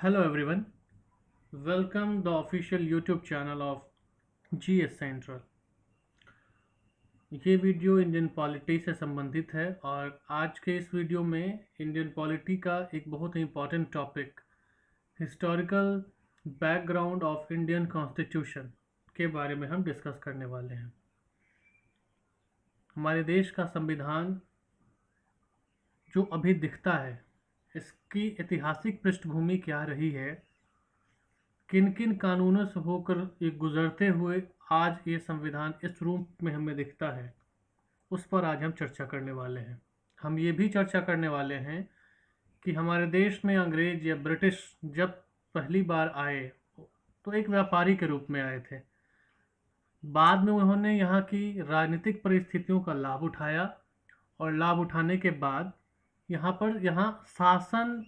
Hello everyone, welcome the official YouTube channel of GS Central। ये video Indian polity से संबंधित है और आज के इस वीडियो में इंडियन पॉलिटी का एक बहुत ही important topic historical background of Indian constitution के बारे में हम डिस्कस करने वाले हैं। हमारे देश का संविधान जो अभी दिखता है, इसकी ऐतिहासिक पृष्ठभूमि क्या रही है, किन किन कानूनों से होकर ये गुजरते हुए आज ये संविधान इस रूप में हमें दिखता है, उस पर आज हम चर्चा करने वाले हैं। हम ये भी चर्चा करने वाले हैं कि हमारे देश में अंग्रेज या ब्रिटिश जब पहली बार आए तो एक व्यापारी के रूप में आए थे। बाद में उन्होंने यहाँ की राजनीतिक परिस्थितियों का लाभ उठाया और लाभ उठाने के बाद यहाँ शासन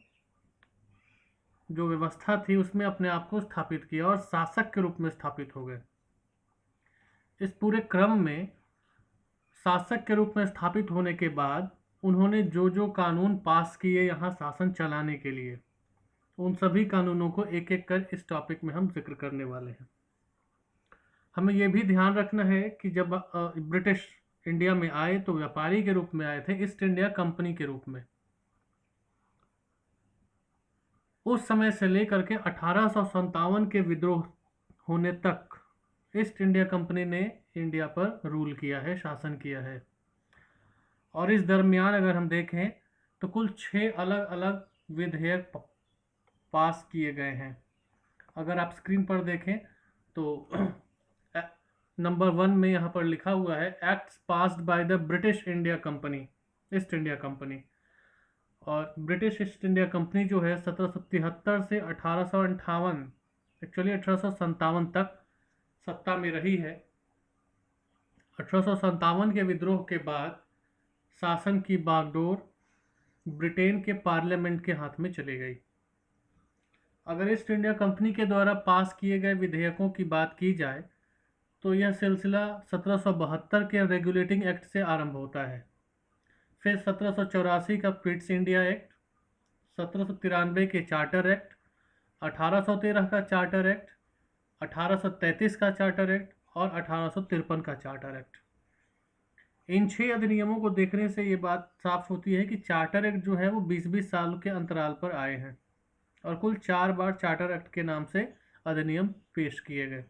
जो व्यवस्था थी उसमें अपने आप को स्थापित किया और शासक के रूप में स्थापित हो गए। इस पूरे क्रम में शासक के रूप में स्थापित होने के बाद उन्होंने जो जो कानून पास किए यहाँ शासन चलाने के लिए, उन सभी कानूनों को एक एक कर इस टॉपिक में हम जिक्र करने वाले हैं। हमें यह भी ध्यान रखना है कि जब ब्रिटिश इंडिया में आए तो व्यापारी के रूप में आए थे, ईस्ट इंडिया कंपनी के रूप में। उस समय से लेकर के 1857 के विद्रोह होने तक ईस्ट इंडिया कंपनी ने इंडिया पर रूल किया है, शासन किया है। और इस दरमियान अगर हम देखें तो कुल 6 अलग अलग विधेयक पास किए गए हैं। अगर आप स्क्रीन पर देखें तो नंबर 1 में यहाँ पर लिखा हुआ है acts passed by the British India company, east India company. और ब्रिटिश ईस्ट इंडिया कंपनी जो है 1773 से 1858 एक्चुअली 1857 तक सत्ता में रही है। 1857 के विद्रोह के बाद शासन की बागडोर ब्रिटेन के पार्लियामेंट के हाथ में चली गई। अगर ईस्ट इंडिया कंपनी के द्वारा पास किए गए विधेयकों की बात की जाए तो यह सिलसिला 1772 के रेगुलेटिंग एक्ट से आरंभ होता है। फिर 1784 का पिट्स इंडिया एक्ट, 1793 के चार्टर एक्ट, 1813 का चार्टर एक्ट, 1833 का चार्टर एक्ट और 1853 का चार्टर एक्ट। इन 6 अधिनियमों को देखने से ये बात साफ होती है कि चार्टर एक्ट जो है वो 20-20 साल के अंतराल पर आए हैं और कुल 4 बार चार्टर एक्ट के नाम से अधिनियम पेश किए गए।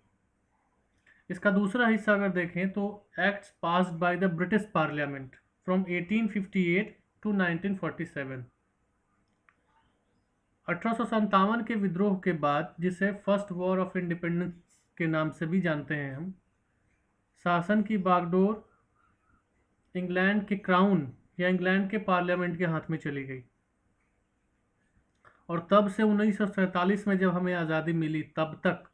इसका दूसरा हिस्सा अगर देखें तो acts passed by the British parliament from 1858 to 1947। 1857 के विद्रोह के बाद, जिसे फर्स्ट वॉर ऑफ इंडिपेंडेंस के नाम से भी जानते हैं हम, शासन की बागडोर इंग्लैंड के क्राउन या इंग्लैंड के पार्लियामेंट के हाथ में चली गई। और तब से 1947 में जब हमें आज़ादी मिली तब तक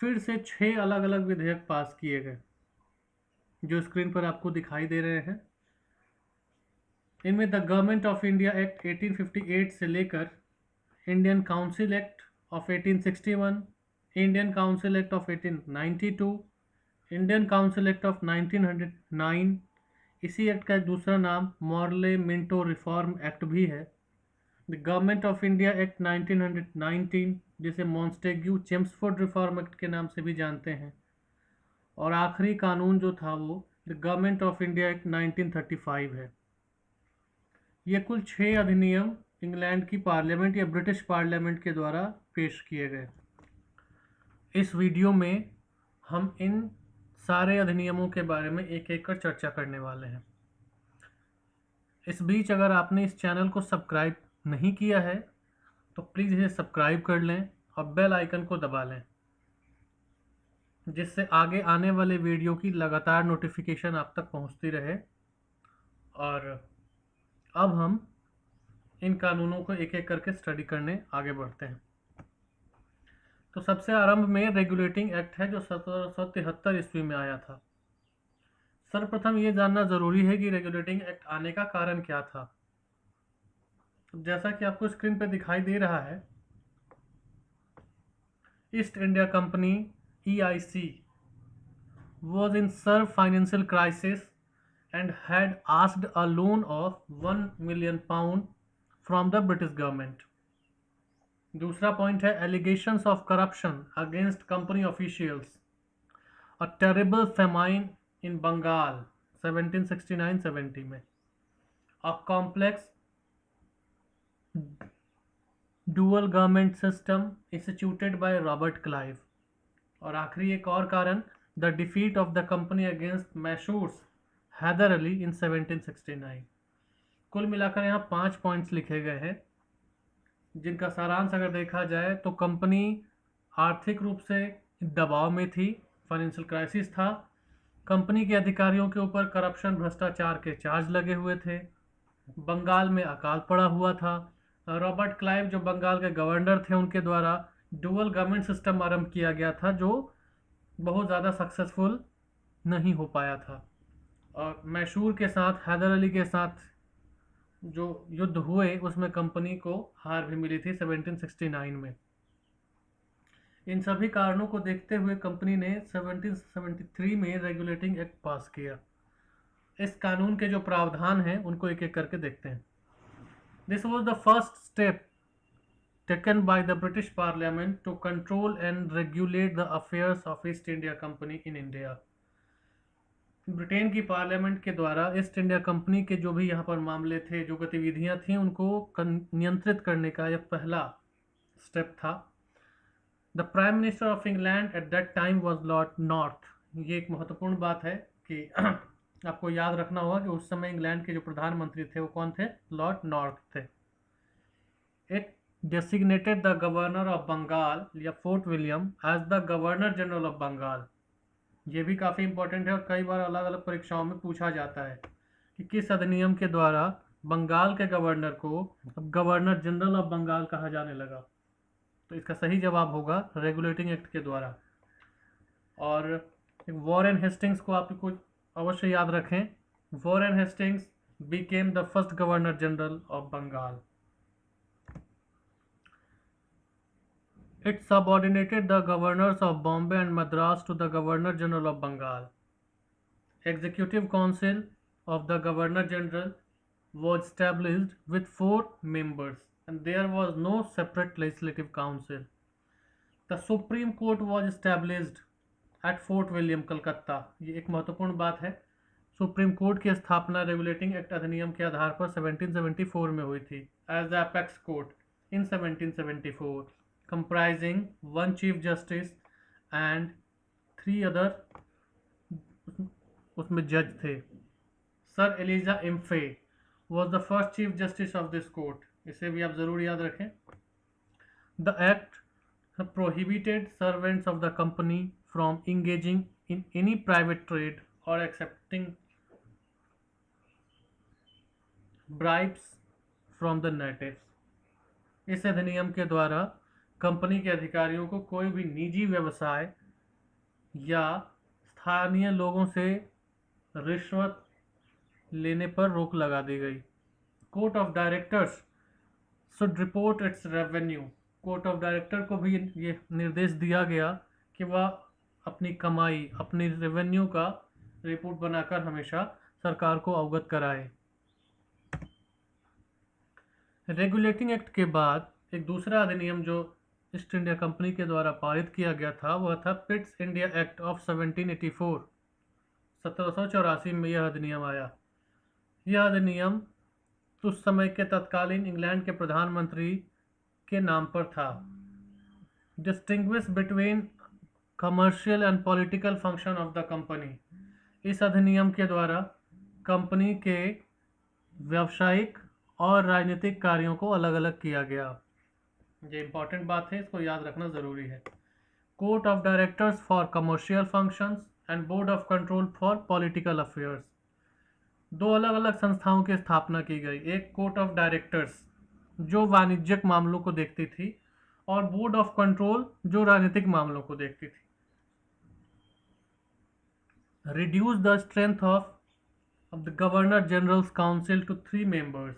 फिर से 6 अलग अलग विधेयक पास किए गए जो स्क्रीन पर आपको दिखाई दे रहे हैं। इनमें the government of India act 1858 से लेकर Indian council act of 1861, Indian council act of 1892, Indian council act of 1909, इसी एक्ट का एक दूसरा नाम मॉर्ले मिंटो रिफॉर्म एक्ट भी है, the government of India act 1919 जिसे मॉन्टेग्यू चेम्सफोर्ड रिफॉर्म एक्ट के नाम से भी जानते हैं, और आखिरी कानून जो था वो the government of India act 1935 है। ये कुल 6 अधिनियम इंग्लैंड की पार्लियामेंट या ब्रिटिश पार्लियामेंट के द्वारा पेश किए गए। इस वीडियो में हम इन सारे अधिनियमों के बारे में एक एक कर चर्चा करने वाले हैं। इस बीच अगर आपने इस चैनल को सब्सक्राइब नहीं किया है तो प्लीज़ इसे सब्सक्राइब कर लें और बेल आइकन को दबा लें, जिससे आगे आने वाले वीडियो की लगातार नोटिफिकेशन आप तक पहुंचती रहे। और अब हम इन कानूनों को एक एक करके स्टडी करने आगे बढ़ते हैं। तो सबसे आरंभ में रेगुलेटिंग एक्ट है जो 1773 ईस्वी में आया था। सर्वप्रथम ये जानना ज़रूरी है कि रेगुलेटिंग एक्ट आने का कारण क्या था। तो जैसा कि आपको स्क्रीन पर दिखाई दे रहा है, east India company EIC was in severe financial crisis and had asked a loan of £1 million from the British government. दूसरा पॉइंट है allegations of corruption against company officials, a terrible famine in Bengal 1769-70 में, a complex dual government system instituted by Robert Clive, और आखिरी एक और कारण the defeat of the company against Mysore's Hyder Ali in 1769। कुल मिलाकर यहाँ 5 पॉइंट्स लिखे गए हैं जिनका सारांश अगर देखा जाए तो कंपनी आर्थिक रूप से दबाव में थी, फाइनेंशियल क्राइसिस था, कंपनी के अधिकारियों के ऊपर करप्शन भ्रष्टाचार के चार्ज लगे हुए थे, बंगाल में अकाल पड़ा हुआ था, रॉबर्ट क्लाइव जो बंगाल के गवर्नर थे उनके द्वारा डुअल गवर्नमेंट सिस्टम आरंभ किया गया था जो बहुत ज़्यादा सक्सेसफुल नहीं हो पाया था, और मैसूर के साथ हैदर अली के साथ जो युद्ध हुए उसमें कंपनी को हार भी मिली थी 1769 में। इन सभी कारणों को देखते हुए कंपनी ने 1773 में रेगुलेटिंग एक्ट पास किया। इस कानून के जो प्रावधान हैं उनको एक एक करके देखते हैं। This was the first step taken by the British Parliament to control and regulate the affairs of East India Company in India. Britain की पार्लियामेंट के द्वारा ईस्ट इंडिया कंपनी के जो भी यहाँ पर मामले थे, जो गतिविधियाँ थीं, उनको नियंत्रित करने का यह पहला स्टेप था। The prime minister of England at that time was Lord north. ये एक महत्वपूर्ण बात है कि आपको याद रखना होगा कि उस समय इंग्लैंड के जो प्रधानमंत्री थे वो कौन थे? लॉर्ड नॉर्थ थे। It designated the governor of Bengal या fort William as the governor general of Bengal। ये भी काफ़ी इंपॉर्टेंट है और कई बार अलग अलग परीक्षाओं में पूछा जाता है कि किस अधिनियम के द्वारा बंगाल के गवर्नर को अब गवर्नर जनरल ऑफ बंगाल कहा जाने लगा। तो इसका सही जवाब होगा रेगुलेटिंग एक्ट के द्वारा। और वॉरेन हेस्टिंग्स को आप कुछ अवश्य याद रखें। Warren Hastings became the first governor general of Bengal। It subordinated the governors of Bombay and Madras to the Governor General of Bengal। Executive Council of the Governor General was established with 4 members and there was no separate legislative council। The Supreme Court was established at Fort William, Calcutta। ये एक महत्वपूर्ण बात है। Supreme court की स्थापना regulating act अधिनियम के आधार पर 1774 में हुई थी as the apex court in 1774, comprising 1 chief justice and 3 other उसमें जज थे। Sir Elijah Impey was the first chief justice of this court। इसे भी आप ज़रूर याद रखें। The act prohibited servants of the company from engaging in any private trade or accepting bribes from the natives। इस अधिनियम के द्वारा कंपनी के अधिकारियों को कोई भी निजी व्यवसाय या स्थानीय लोगों से रिश्वत लेने पर रोक लगा दी गई। Court of directors should report it's revenue. Court of director को भी ये निर्देश दिया गया कि वह अपनी कमाई, अपनी रेवेन्यू का रिपोर्ट बनाकर हमेशा सरकार को अवगत कराए। रेगुलेटिंग एक्ट के बाद एक दूसरा अधिनियम जो ईस्ट इंडिया कंपनी के द्वारा पारित किया गया था वह था पिट्स इंडिया एक्ट ऑफ 1784। 1784 में यह अधिनियम आया। यह अधिनियम उस समय के तत्कालीन इंग्लैंड के प्रधानमंत्री के नाम पर था। Distinguish between commercial and political function of the company. इस अधिनियम के द्वारा कंपनी के व्यावसायिक और राजनीतिक कार्यों को अलग अलग किया गया। ये इंपॉर्टेंट बात है, इसको याद रखना ज़रूरी है। Court of directors for commercial functions and board of control for political affairs. दो अलग अलग संस्थाओं की स्थापना की गई। एक कोर्ट ऑफ डायरेक्टर्स जो वाणिज्यिक मामलों को देखती थी और बोर्ड ऑफ कंट्रोल जो राजनीतिक मामलों को देखती थी। Reduce the strength of the governor general's council to 3 members.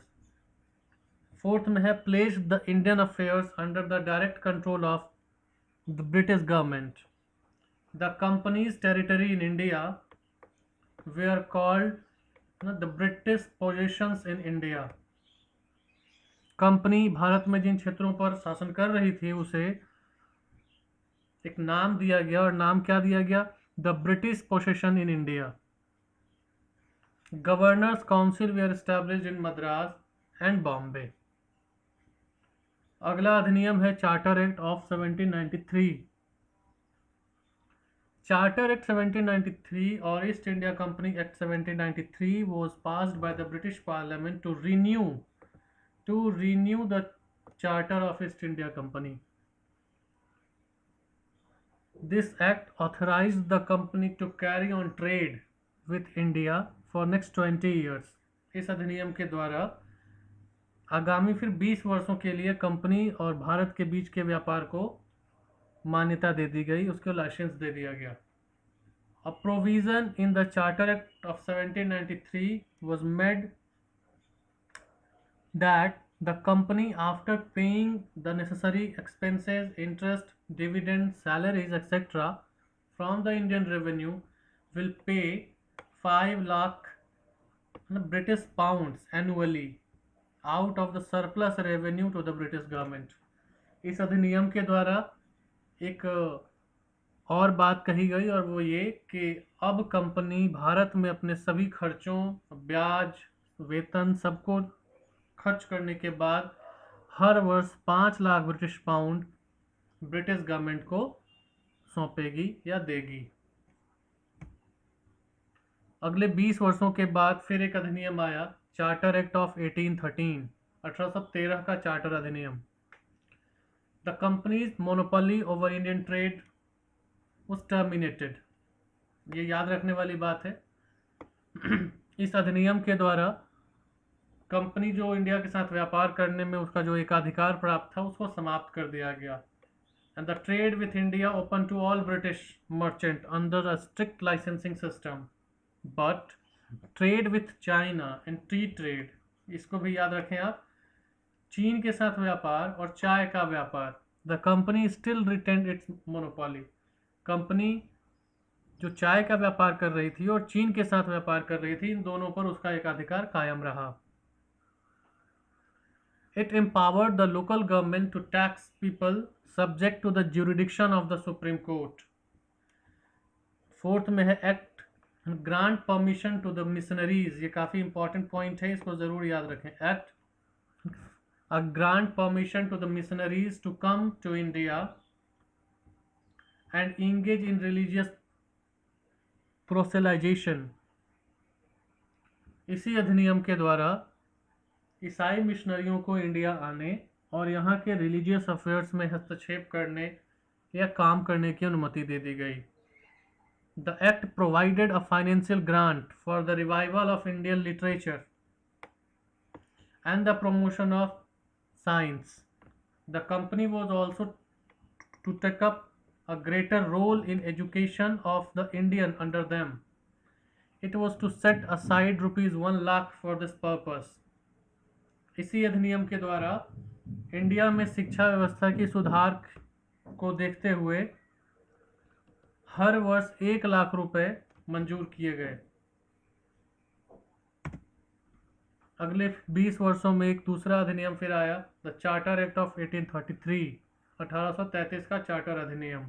Fourth में है place the Indian affairs under the direct control of the British government. The company's territory in India they are called the British possessions in India. Company Bharat में जिन क्षेत्रों पर शासन कर रही थी उसे एक नाम दिया गया, और नाम क्या दिया गया? The British possession in India. Governors council were established in Madras and Bombay. अगला अधिनियम है charter act of 1793। Charter act 1793 और East India Company act 1793 was passed by the British Parliament to renew the charter of East India Company. This act authorized the company to carry on trade with India for next 20 years. इस अधिनियम के द्वारा आगामी फिर 20 वर्षों के लिए company और भारत के बीच के व्यापार को मान्यता दे दी गई, उसको लाइसेंस दे दिया गया। A provision in the Charter Act of 1793 was made that the company, after paying the necessary expenses, interest, dividends, salaries, etc. from the Indian revenue, will pay 5 lakh British pounds annually out of the surplus revenue to the British government. इस अधिनियम के द्वारा एक और बात कही गई, और वो ये कि अब कंपनी भारत में अपने सभी खर्चों, ब्याज, वेतन सबको खर्च करने के बाद हर वर्ष 5 lakh British pound British government को सौंपेगी या देगी। अगले 20 वर्षों के बाद फिर एक अधिनियम आया, चार्टर एक्ट ऑफ 1813, 1813 का चार्टर अधिनियम। The companies monopoly over Indian trade was terminated। ये याद रखने वाली बात है। इस अधिनियम के द्वारा कंपनी जो इंडिया के साथ व्यापार करने में उसका जो एकाधिकार प्राप्त था उसको समाप्त कर दिया गया। And the trade with India open to all British merchant under a strict licensing system, but trade with China and tea trade, इसको भी याद रखें आप, चीन के साथ व्यापार और चाय का व्यापार, the company still retained it's monopoly. Company जो चाय का व्यापार कर रही थी और चीन के साथ व्यापार कर रही थी, इन दोनों पर उसका एकाधिकार कायम रहा। It empowered the local government to tax people subject to the jurisdiction of the supreme court. Fourth में है act grant permission to the missionaries. ये काफी इंपॉर्टेंट पॉइंट है, इसको जरूर याद रखें। Act a grant permission to the missionaries to come to India and engage in religious proselytization। इसी अधिनियम के द्वारा ईसाई मिशनरियों को इंडिया आने और यहाँ के रिलीजियस अफेयर्स में हस्तक्षेप करने या काम करने की अनुमति दे दी गई। The act provided a financial grant for the revival of Indian literature and the promotion of science. The company was also to take up a greater role in education of the Indian under them. It was to set aside ₹1 lakh for this purpose। इसी अधिनियम के द्वारा India में शिक्षा व्यवस्था की सुधार को देखते हुए हर वर्ष 1 लाख रुपए मंजूर किए गए। अगले 20 वर्षों में एक दूसरा अधिनियम फिर आया, द चार्टर एक्ट ऑफ 1833, 1833 का चार्टर अधिनियम।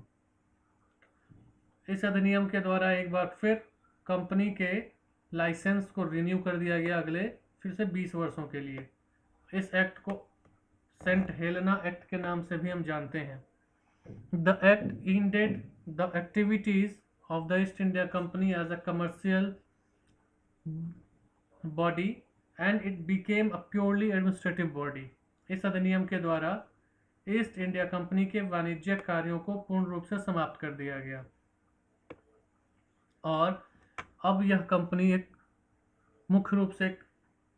इस अधिनियम के द्वारा एक बार फिर कंपनी के लाइसेंस को रिन्यू कर दिया गया अगले फिर से 20 वर्षों के लिए। इस एक्ट को सेंट हेलेना एक्ट के नाम से भी हम जानते हैं। The act ended the activities of the East India Company as a commercial body and it became a purely administrative body. इस अधिनियम के द्वारा ईस्ट इंडिया कंपनी के वाणिज्यिक कार्यों को पूर्ण रूप से समाप्त कर दिया गया और अब यह कंपनी एक मुख्य रूप से एक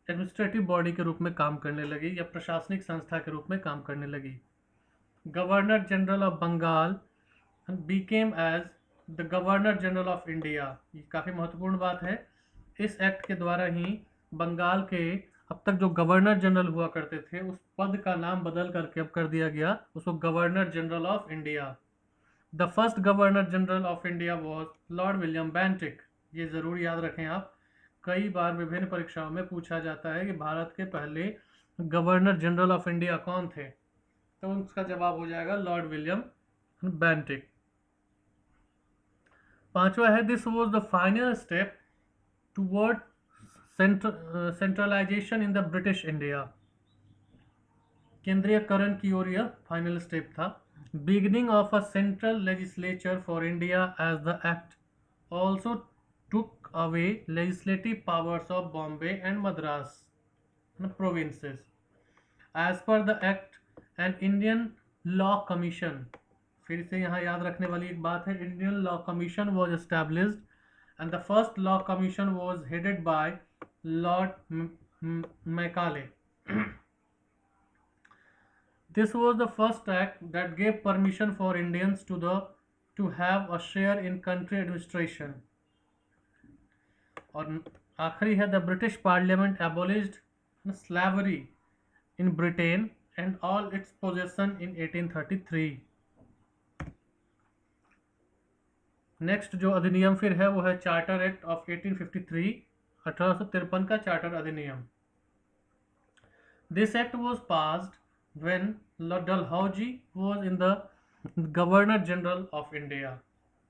एडमिनिस्ट्रेटिव बॉडी के रूप में काम करने लगी या प्रशासनिक संस्था के रूप में काम करने लगी। Governor general of Bengal became as the governor general of India. ये काफ़ी महत्वपूर्ण बात है। इस एक्ट के द्वारा ही बंगाल के अब तक जो गवर्नर जनरल हुआ करते थे उस पद का नाम बदल करके अब कर दिया गया उसको governor general of India. The first governor general of India was Lord William Bentinck. ये ज़रूर याद रखें आप, कई बार विभिन्न परीक्षाओं में पूछा जाता है कि भारत के पहले गवर्नर जनरल ऑफ इंडिया कौन थे? तो उसका जवाब हो जाएगा लॉर्ड विलियम बेंटिक। पांचवा है, this was the final step toward centralisation in the British India. केंद्रीयकरण की ओर यह फाइनल स्टेप था। Beginning of a central legislature for India as the act also took away legislative powers of Bombay and Madras provinces. As per the act, an Indian Law Commission, फिर से यहाँ याद रखने वाली एक बात है, Indian Law Commission was established and the first Law Commission was headed by Lord Macaulay. This was the first act that gave permission for Indians to have a share in country administration. और आखिरी है, the British parliament एबोलिश्ड slavery in Britain and all it's possession in 1833। Next जो अधिनियम फिर है वो है charter act of 1853, 1853 का चार्टर अधिनियम। This act was passed when Lord Dalhousie was in the governor general of India.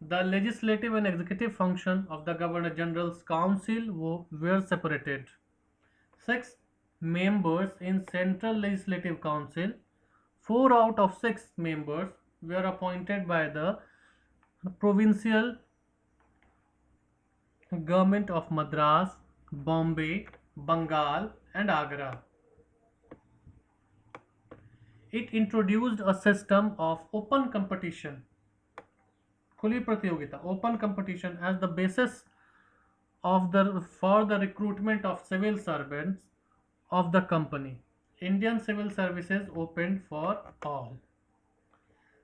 The legislative and executive function of the Governor General's Council were separated. 6 members in Central Legislative Council, 4 out of 6 members were appointed by the provincial government of Madras, Bombay, Bengal and Agra. It introduced a system of open competition, खुली प्रतियोगिता, open competition as the basis of for the recruitment of civil servants of the company. Indian civil services open for all.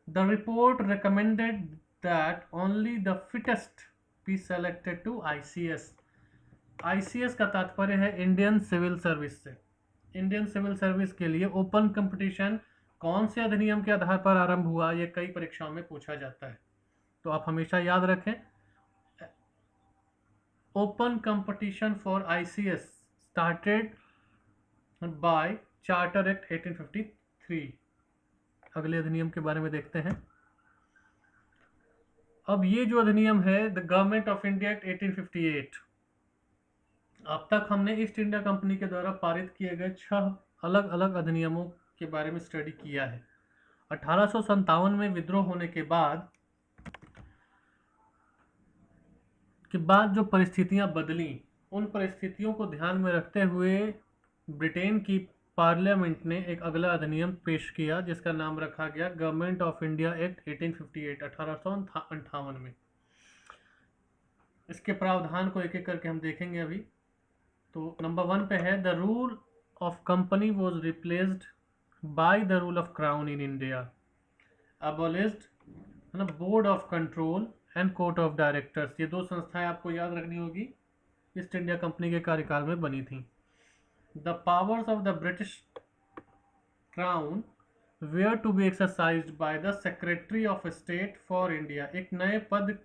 The report recommended that only the fittest be selected to ICS। ICS का तात्पर्य है Indian civil service से। Indian civil service के लिए open competition कौन से अधिनियम के आधार पर आरंभ हुआ, यह कई परीक्षाओं में पूछा जाता है, तो आप हमेशा याद रखें। Open competition for ICS started by charter act 1853। अगले अधिनियम के बारे में देखते हैं। अब ये जो अधिनियम है the government of India act 1858, अब तक हमने ईस्ट इंडिया कंपनी के द्वारा पारित किए गए 6 अलग अलग अधिनियमों के बारे में स्टडी किया है। 1857 में विद्रोह होने के बाद जो परिस्थितियां बदली, उन परिस्थितियों को ध्यान में रखते हुए ब्रिटेन की पार्लियामेंट ने एक अगला अधिनियम पेश किया जिसका नाम रखा गया गवर्नमेंट ऑफ इंडिया एक्ट 1858, 1858 में। इसके प्रावधान को एक एक करके हम देखेंगे अभी। तो नंबर 1 पे है, the rule of company was replaced by the rule of crown in India. Abolished board of control and court of directors. ये 2 संस्थाएं आपको याद रखनी होगी, ईस्ट इंडिया कंपनी के कार्यकाल में बनी थी। The powers of the British crown were to be exercised by the secretary of state for India. एक नए पद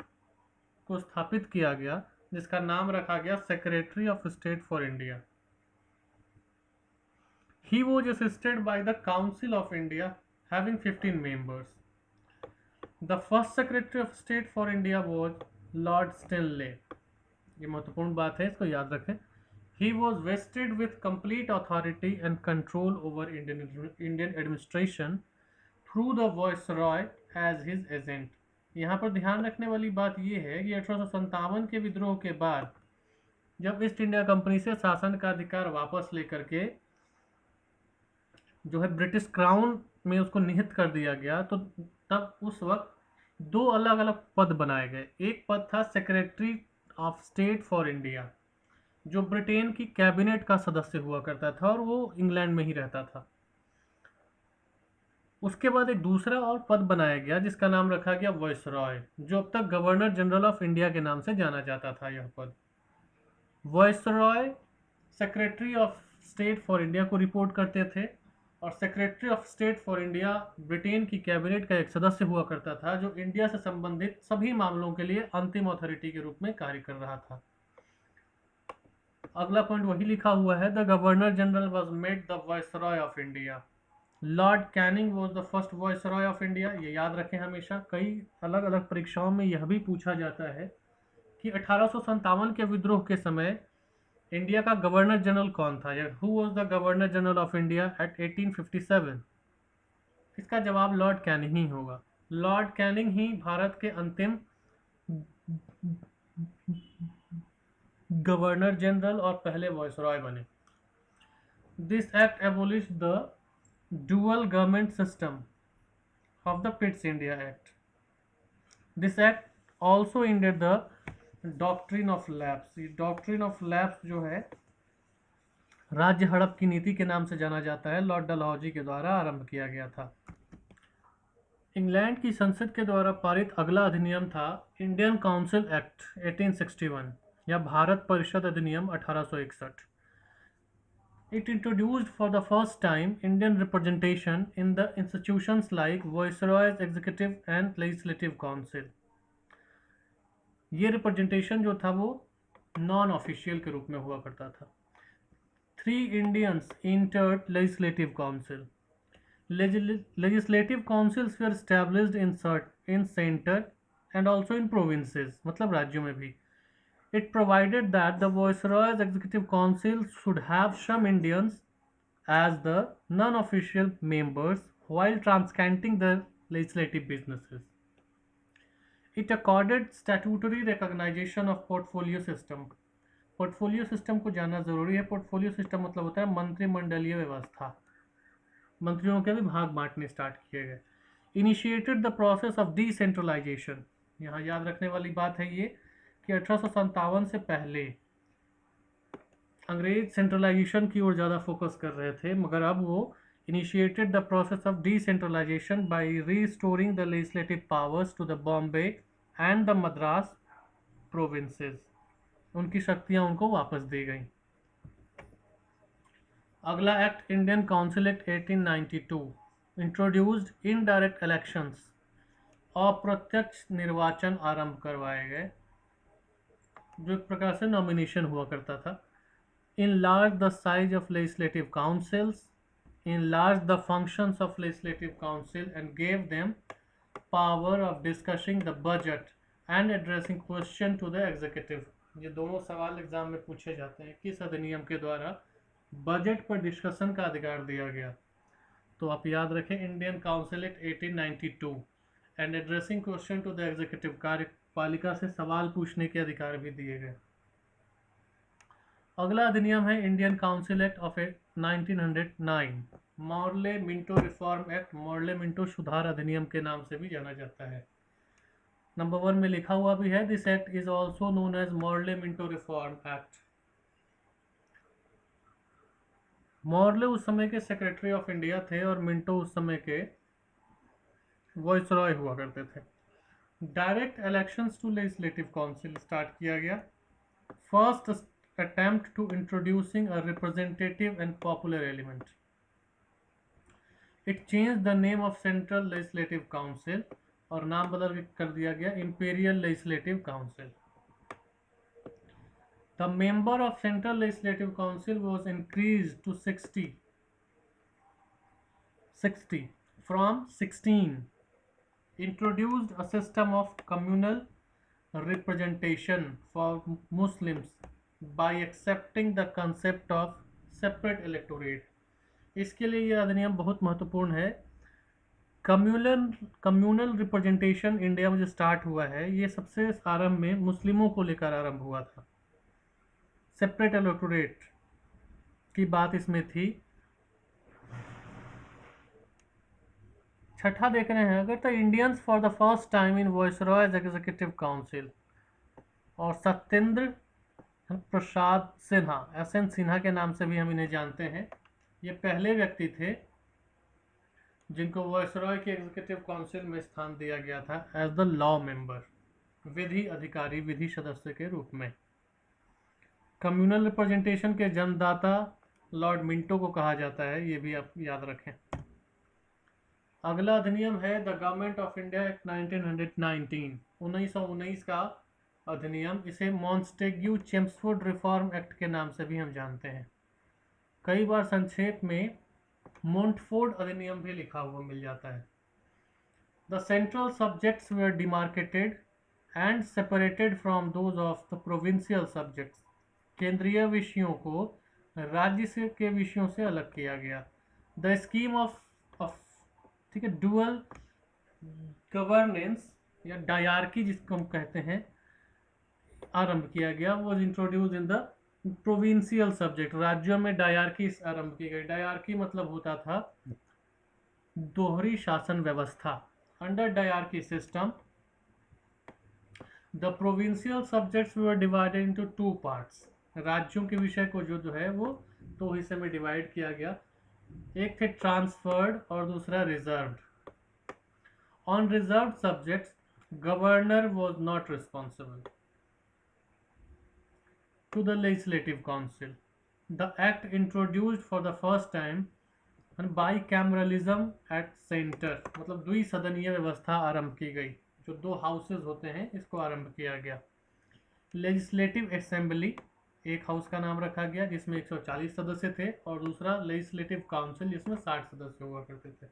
को स्थापित किया गया जिसका नाम रखा गया secretary of state for India. He was assisted by the council of India having 15 members. The first Secretary of State for India was Lord Stanley। ये महत्वपूर्ण बात है, इसको याद रखें। He was vested with complete authority and control over Indian administration through the Viceroy as his agent। यहाँ पर ध्यान रखने वाली बात ये है कि 1857 के विद्रोह के बाद जब ईस्ट इंडिया कंपनी से शासन का अधिकार वापस लेकर के जो है ब्रिटिश क्राउन में उसको निहित कर दिया गया, तो तब उस वक्त 2 अलग अलग पद बनाए गए। एक पद था secretary of state for India, जो ब्रिटेन की कैबिनेट का सदस्य हुआ करता था और वो इंग्लैंड में ही रहता था। उसके बाद एक दूसरा और पद बनाया गया जिसका नाम रखा गया वायसरॉय, जो अब तक गवर्नर जनरल ऑफ इंडिया के नाम से जाना जाता था। यह पद viceroy secretary of state for India को रिपोर्ट करते थे और secretary of state for India Britain की कैबिनेट का एक सदस्य हुआ करता था जो इंडिया से संबंधित सभी मामलों के लिए अंतिम अथॉरिटी के रूप में कार्य कर रहा था। अगला पॉइंट वही लिखा हुआ है, the governor general was made the viceroy of India. Lord Canning was the first viceroy of India. ये याद रखें हमेशा, कई अलग अलग परीक्षाओं में यह भी पूछा जाता है कि 1857 के विद्रोह के समय इंडिया का गवर्नर जनरल कौन था, या who was the governor general of India at 1857। इसका जवाब लॉर्ड कैनिंग ही होगा। लॉर्ड कैनिंग ही भारत के अंतिम गवर्नर जनरल और पहले वायसरॉय बने। This act abolish the dual government system of the Pitt's India act. This act also ended the doctrine of lapse. ये doctrine of lapse जो है राज्य हड़प की नीति के नाम से जाना जाता है, लॉर्ड डलहौजी के द्वारा आरंभ किया गया था। इंग्लैंड की संसद के द्वारा पारित अगला अधिनियम था इंडियन काउंसिल एक्ट 1861 या भारत परिषद अधिनियम 1861। It introduced for the first time Indian representation in the institutions like Viceroy's Executive and Legislative Council। ये रिप्रेजेंटेशन जो था वो नॉन ऑफिशियल के रूप में हुआ करता था। 3 Indians entered Legislative Council। Legislative councils were established in center and also in provinces, मतलब राज्यों में भी। It provided that the Viceroy's Executive Council should have some Indians as the non-official members while transcanting the legislative businesses. It accorded statutory recognition of portfolio system। Portfolio system को जानना जरूरी है। Portfolio system मतलब होता है मंत्रिमंडलीय व्यवस्था, मंत्रियों के भी भाग बांटने स्टार्ट किए गए। Initiated the process of decentralisation. यहाँ याद रखने वाली बात है ये कि 1857 से पहले अंग्रेज सेंट्रलाइजेशन की ओर ज़्यादा फोकस कर रहे थे, मगर अब वो initiated the process of decentralisation by restoring the legislative powers to the Bombay and the Madras provinces. उनकी शक्तियाँ उनको वापस दी गई। अगला act Indian council act 1892 introduced indirect elections. अप्रत्यक्ष निर्वाचन आरंभ करवाए गए, जो एक प्रकार से नॉमिनेशन हुआ करता था। enlarged the size of legislative councils, enlarged the functions of legislative council and gave them power of discussing the budget and addressing question to the executive। ये दोनों सवाल एग्जाम में पूछे जाते हैं, किस अधिनियम के द्वारा बजट पर डिस्कशन का अधिकार दिया गया। तो आप याद रखें Indian council act 1892 and addressing question to the executive. कार्यपालिका से सवाल पूछने के अधिकार भी दिए गए। अगला अधिनियम है Indian council act of 1909, Morley Minto reform act. Morley Minto सुधार अधिनियम के नाम से भी जाना जाता है। नंबर 1 में लिखा हुआ भी है, this act is also known as Morley Minto reform act. Morley उस समय के सेक्रेटरी ऑफ इंडिया थे और मिंटो उस समय के वाइसरॉय हुआ करते थे। Direct elections to legislative council start किया गया। First attempt to introducing a representative and popular element. It changed the name of Central Legislative Council और नाम बदल कर दिया गया Imperial Legislative Council. The member of Central Legislative Council was increased to 60 from 16. Introduced a system of communal representation for Muslims by accepting the concept of separate electorate। इसके लिए यह अधिनियम बहुत महत्वपूर्ण है। कम्युनल रिप्रेजेंटेशन इंडिया में जो start हुआ है, ये सबसे आरंभ में मुस्लिमों को लेकर आरंभ हुआ था। सेपरेट इलेक्टोरेट की बात इसमें थी। छठा देख रहे हैं, अगर the Indians for the first time in viceroy's executive council. और सत्येंद्र प्रसाद सिन्हा, एस.एन. सिन्हा के नाम से भी हम इन्हें जानते हैं, ये पहले व्यक्ति थे जिनको वायसरॉय के एग्जीक्यूटिव काउंसिल में स्थान दिया गया था एज द लॉ मेंबर, विधि अधिकारी, विधि सदस्य के रूप में। कम्युनल रिप्रेजेंटेशन के जन्मदाता लॉर्ड मिंटो को कहा जाता है, ये भी आप याद रखें। अगला अधिनियम है the government of India act 1919 का अधिनियम, इसे मॉन्टेग्यू चेम्सफोर्ड रिफॉर्म एक्ट के नाम से भी हम जानते हैं। कई बार संक्षेप में मोंटफोर्ड अधिनियम भी लिखा हुआ मिल जाता है। The central subjects were demarcated and separated from those of the provincial subjects. केंद्रीय विषयों को राज्य से के विषयों से अलग किया गया। द स्कीम ऑफ ठीक है, डुअल गवर्नेंस या डायरकी जिसको हम कहते हैं, आरंभ किया गया। Was introduce in the provincial subject. राज्यों में डायरकी आरंभ की गई। डायरकी मतलब होता था दोहरी शासन व्यवस्था। Under dyarchy system the provincial subjects were divided into two parts. राज्यों के विषय को जो है वो दो हिस्से में डिवाइड किया गया। एक थे ट्रांसफर्ड और दूसरा reserved. On reserved subjects, governor was not responsible to the legislative council. The act introduced for the first time bicameralism at center, मतलब द्विसदनीय व्यवस्था आरंभ की गई। जो दो हाउसेज होते हैं इसको आरंभ किया गया। लेजिस्लेटिव असेंबली एक हाउस का नाम रखा गया जिसमें 140 सदस्य थे, और दूसरा लेजिस्लेटिव काउंसिल जिसमें 60 सदस्य हुआ करते थे।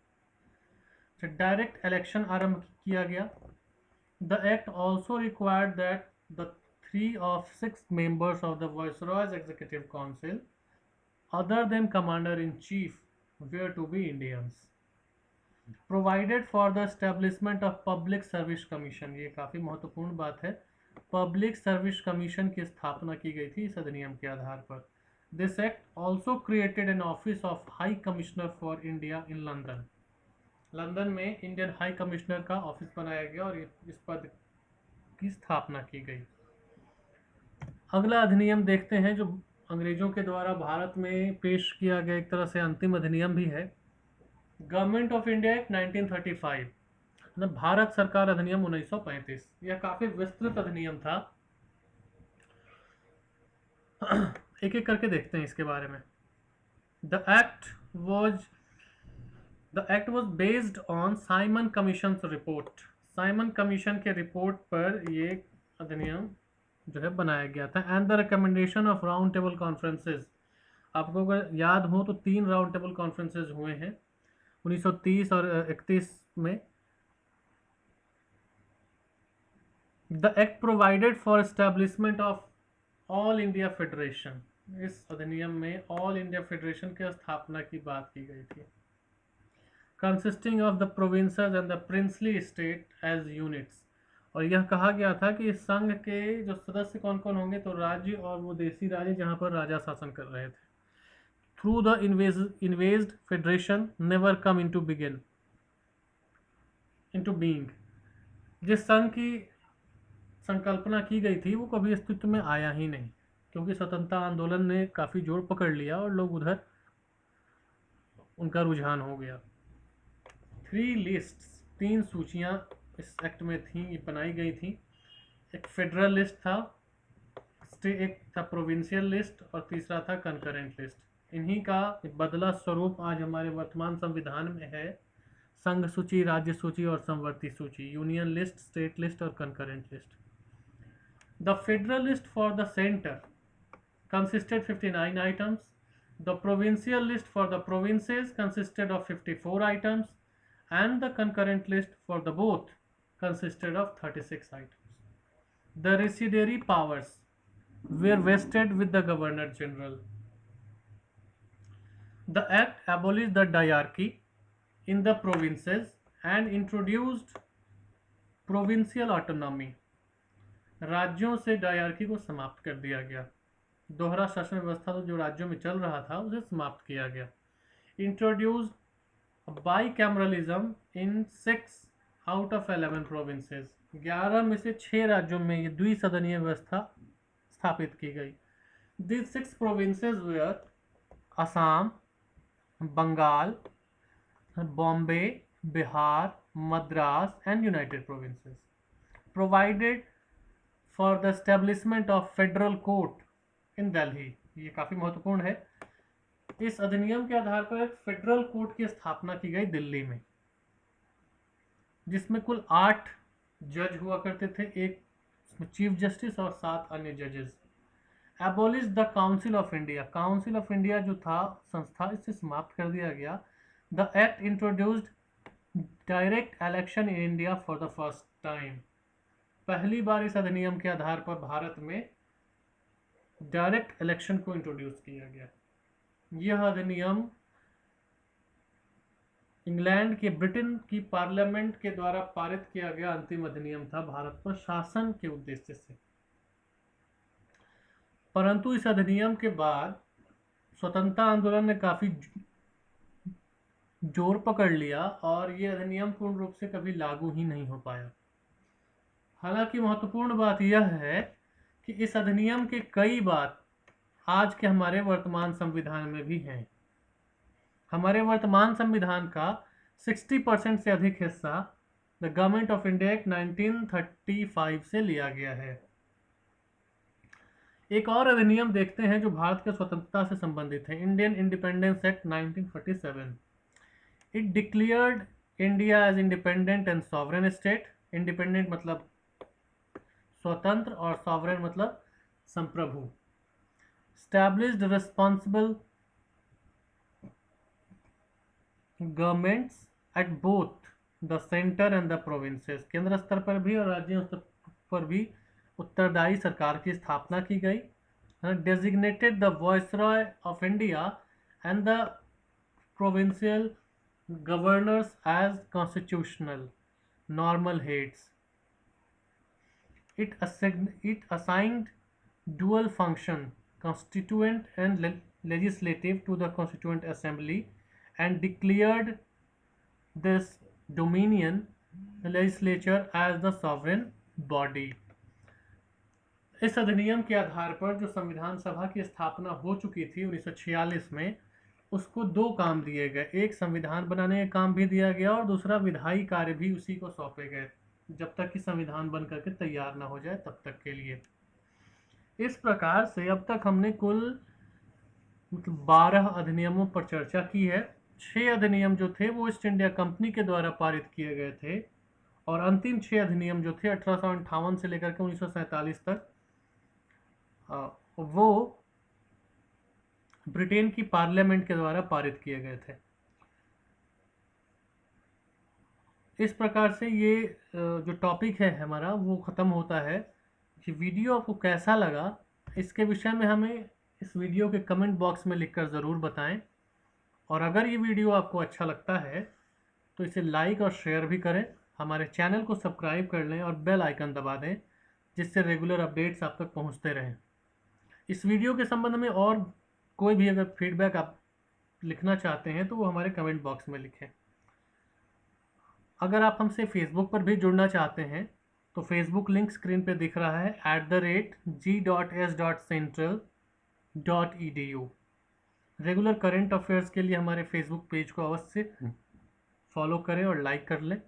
डायरेक्ट इलेक्शन आरंभ किया गया। The act also required that the 3 of 6 members of the Viceroy's Executive Council, other than Commander-in-Chief, were to be Indians. Provided for the establishment of Public Service Commission, ये काफ़ी महत्वपूर्ण बात है। पब्लिक सर्विस कमीशन की स्थापना की गई थी इस अधिनियम के आधार पर। This act also created an office of high commissioner for India in London. London में इंडियन हाई कमिश्नर का ऑफिस बनाया गया और इस पद की स्थापना की गई। अगला अधिनियम देखते हैं जो अंग्रेजों के द्वारा भारत में पेश किया गया, एक तरह से अंतिम अधिनियम भी है। गवर्नमेंट ऑफ इंडिया एक्ट 1935, मतलब भारत सरकार अधिनियम 1935। यह काफी विस्तृत अधिनियम था। एक एक करके देखते हैं इसके बारे में। The act was based on Simon commission report. Simon commission के रिपोर्ट पर ये अधिनियम जो है बनाया गया था। And the recommendation of round table conferences. आपको अगर याद हो तो 3 राउंड टेबल कॉन्फ्रेंसेज हुए हैं 1930 और 31 में। The act provided for establishment of all India federation. इस अधिनियम में ऑल इंडिया फेडरेशन की स्थापना की बात की गई थी। Consisting of the provinces and the princely state as units. और यह कहा गया था कि इस संघ के जो सदस्य कौन कौन होंगे, तो राज्य और वो देसी राज्य जहां पर राजा शासन कर रहे थे। Through the envisaged federation never come into being. जिस संघ की संकल्पना की गई थी वो कभी अस्तित्व में आया ही नहीं, क्योंकि स्वतंत्रता आंदोलन ने काफ़ी जोर पकड़ लिया और लोग उधर उनका रुझान हो गया। 3 लिस्ट, 3 सूचियां इस एक्ट में थी, ये बनाई गई थी। एक फेडरल लिस्ट था, एक था प्रोविंशियल लिस्ट और तीसरा था कंकरेंट लिस्ट। इन्हीं का बदला स्वरूप आज हमारे वर्तमान संविधान में है संघ सूची, राज्य सूची और संवर्ती सूची, यूनियन लिस्ट, स्टेट लिस्ट और concurrent list. The federal list for the centre consisted 59 items. The provincial list for the provinces consisted of 54 items, and the concurrent list for the both consisted of 36 items. The residuary powers were vested with the Governor General. The act abolished the diarchy in the provinces and introduced provincial autonomy. राज्यों से dyarchy को समाप्त कर दिया गया। दोहरा शासन व्यवस्था तो जो राज्यों में चल रहा था उसे समाप्त किया गया। Introduce bicameralism in 6 out of 11 provinces. 11 में से 6 राज्यों में ये द्विसदनीय व्यवस्था स्थापित की गई। These 6 provinces were Assam, Bengal, Bombay, Bihar, Madras and United Provinces. Provided for the establishment of federal court in Delhi. ये काफ़ी महत्वपूर्ण है। इस अधिनियम के आधार पर एक फेडरल कोर्ट की स्थापना की गई दिल्ली में, जिसमें कुल 8 जज हुआ करते थे, एक इसमें चीफ जस्टिस और 7 अन्य जजेस। Abolish the council of India, council of India जो था संस्था, इसे समाप्त कर दिया गया। The act introduced direct election in India for the first time, पहली बार इस अधिनियम के आधार पर भारत में डायरेक्ट इलेक्शन को इंट्रोड्यूस किया गया। यह अधिनियम इंग्लैंड के ब्रिटेन की पार्लियामेंट के द्वारा पारित किया गया अंतिम अधिनियम था भारत पर शासन के उद्देश्य से। परंतु इस अधिनियम के बाद स्वतंत्रता आंदोलन ने काफी जोर पकड़ लिया और यह अधिनियम पूर्ण रूप से कभी लागू ही नहीं हो पाया। हालांकि महत्वपूर्ण बात यह है कि इस अधिनियम के कई बात आज के हमारे वर्तमान संविधान में भी हैं। हमारे वर्तमान संविधान का 60% से अधिक हिस्सा the government of India act 1935 से लिया गया है। एक और अधिनियम देखते हैं जो भारत के स्वतंत्रता से संबंधित है, Indian independence act 1947। It declared India as independent and sovereign state. Independent मतलब स्वतंत्र और सॉवरेन मतलब संप्रभु। Established responsible governments at both the centre and the provinces, केंद्र स्तर पर भी और राज्य स्तर पर भी उत्तरदायी सरकार की स्थापना की गई। Designated the viceroy of India and the provincial governors as constitutional normal heads. It assigned dual function, constituent and legislative, to the Constituent Assembly and declared this dominion, the legislature, as the sovereign body. इस अधिनियम के आधार पर जो संविधान सभा की स्थापना हो चुकी थी 1946 में, उसको दो काम दिए गए, एक संविधान बनाने का काम भी दिया गया और दूसरा विधायी कार्य भी उसी को सौंपे गए, जब तक कि संविधान बन करके तैयार ना हो जाए तब तक के लिए। इस प्रकार से अब तक हमने कुल 12 अधिनियमों पर चर्चा की है। 6 अधिनियम जो थे वो ईस्ट इंडिया कंपनी के द्वारा पारित किए गए थे और अंतिम 6 अधिनियम जो थे 1858 से लेकर के 1947 तक वो ब्रिटेन की पार्लियामेंट के द्वारा पारित किए गए थे। इस प्रकार से ये जो टॉपिक है हमारा वो ख़त्म होता है। कि वीडियो आपको कैसा लगा इसके विषय में हमें इस वीडियो के कमेंट बॉक्स में लिखकर ज़रूर बताएं, और अगर ये वीडियो आपको अच्छा लगता है तो इसे लाइक और शेयर भी करें। हमारे चैनल को सब्सक्राइब कर लें और बेल आइकन दबा दें, जिससे रेगुलर अपडेट्स आप तक पहुंचते रहें। इस वीडियो के संबंध में और कोई भी अगर फीडबैक आप लिखना चाहते हैं तो वो हमारे कमेंट बॉक्स में लिखें। अगर आप हमसे फेसबुक पर भी जुड़ना चाहते हैं तो फेसबुक लिंक स्क्रीन पे दिख रहा है @g.s.central.edu। रेगुलर करंट अफेयर्स के लिए हमारे फेसबुक पेज को अवश्य फॉलो करें और लाइक कर लें।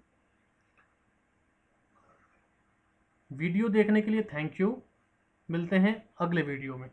वीडियो देखने के लिए थैंक यू। मिलते हैं अगले वीडियो में।